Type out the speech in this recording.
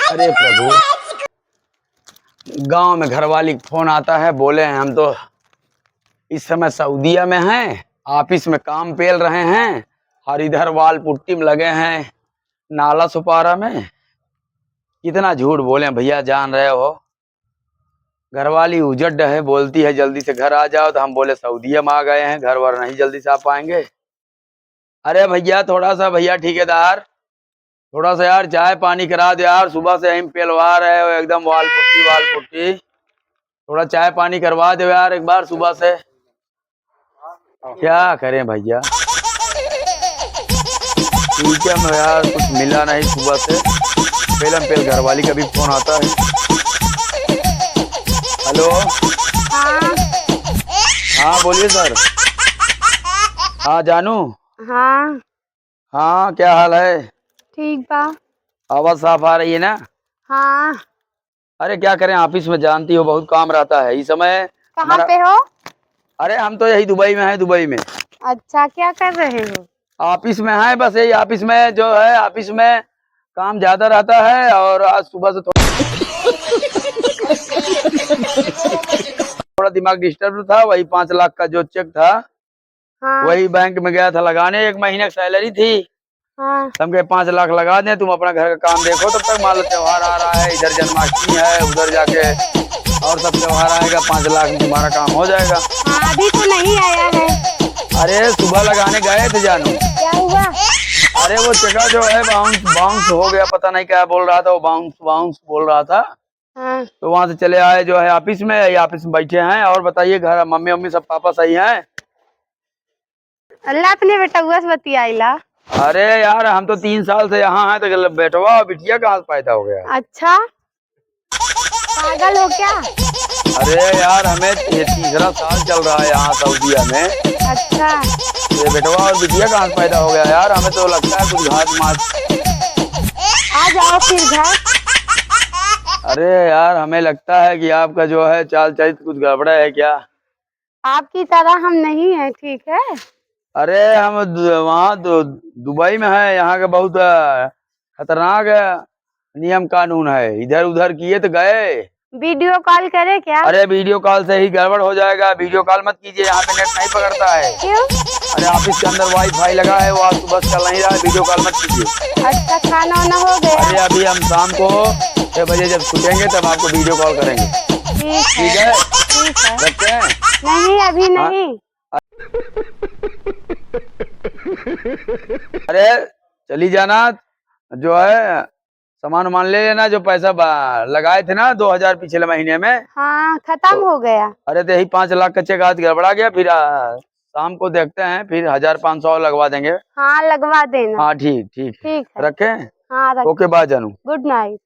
अरे प्रभु, गांव में घरवाली फोन आता है, बोले हैं हम तो इस समय सऊदीया में हैं, ऑफिस में काम पेल रहे हैं और इधर वाल पुट्टी में लगे हैं नाला सुपारा में। कितना झूठ बोले भैया, जान रहे हो। घरवाली उजड़ है, बोलती है जल्दी से घर आ जाओ, तो हम बोले सऊदीया में आ गए हैं, घर वर नहीं जल्दी से आ पाएंगे। अरे भैया थोड़ा सा, भैया ठेकेदार थोड़ा सा यार चाय पानी करा दो यार, सुबह से हम पेलवा रहे हो एकदम वाल पुट्टी। थोड़ा चाय पानी करवा दो यार एक बार सुबह से। क्या करें भैया, ठीक है मैं यार, कुछ मिला नहीं सुबह से, पेल घरवाली का भी फोन आता है। हेलो, हाँ हाँ बोलिए सर। हाँ जानू। हाँ हाँ क्या हाल है? ठीक बा। आवाज साफ आ रही है ना? हाँ, अरे क्या करें, ऑफिस में जानती हो बहुत काम रहता है इस समय कहाँ हमारा। पे हो? अरे हम तो यही दुबई में है, दुबई में अच्छा, क्या कर रहे हो? ऑफिस में है, बस यही ऑफिस में जो है, ऑफिस में काम ज्यादा रहता है और आज सुबह से थोड़ा दिमाग डिस्टर्ब था। वही 5 लाख का जो चेक था, हाँ वही बैंक में गया था लगाने, 1 महीने की सैलरी थी। हाँ। हम कहे 5 लाख लगा दें, तुम अपना घर का काम देखो, तब तक मान लो त्योहार आ रहा है, इधर जन्माष्टमी है, उधर जाके और सब त्योहार आएगा, 5 लाख में तुम्हारा काम हो जाएगा। हाँ, अभी तो नहीं आया है। अरे सुबह लगाने गए थे जानू। क्या हुआ? अरे वो जगह जो है बाउंस बाउंस हो गया, पता नहीं क्या बोल रहा था, वो बाउंस बाउंस बोल रहा था। हाँ, तो वहां से चले आए जो है ऑफिस में, यही ऑफिस में बैठे हैं। और बताइए घर मम्मी मम्मी सब पापा सही हैं? अल्लाह अपने बेटुआ से बतियाइला। अरे यार हम तो 3 साल से यहाँ हैं, तो बेटवा बिटिया कहाँ से पैदा हो गया? अच्छा, पागल हो क्या? अरे यार हमें ये तीसरा साल चल रहा है यहाँ सऊदीया में। अच्छा, ये बेटवा और बिटिया कहाँ से पैदा हो गया यार? हमें तो लगता है कुछ घास मास। आ जाओ फिर घर। अरे यार हमें लगता है कि आपका जो है चाल चरित्र कुछ गड़बड़ है क्या? आपकी तरह हम नहीं है, ठीक है? अरे हम वहाँ दुबई में है, यहाँ का बहुत खतरनाक नियम कानून है, इधर उधर किए तो गए। वीडियो कॉल करे क्या? अरे वीडियो कॉल से ही गड़बड़ हो जाएगा, वीडियो कॉल मत कीजिए, यहाँ पे नेट नहीं पकड़ता है। क्यों? अरे ऑफिस के अंदर वाईफाई लगा है, वो आज सुबह से चल नहीं रहा है, वीडियो कॉल मत कीजिए। अच्छा, खाना वाना हो गया? अरे अभी हम शाम को 6 बजे जब छूटेंगे तब आपको वीडियो कॉल करेंगे। ठीक है, ठीक है। रखते हैं। नहीं, अभी नहीं। अरे चली जाना, जो है सामान वामान ले लेना, जो पैसा लगाए थे ना 2000 पिछले महीने में। हाँ, खत्म हो गया। अरे तो यही 5 लाख का चेक आज गड़बड़ा गया, फिर शाम को देखते हैं, फिर 1500 और लगवा देंगे। हाँ, लगवा देना। हाँ ठीक ठीक ठीक है। रखें। हाँ, रख। ओके बाय जानू। Good night.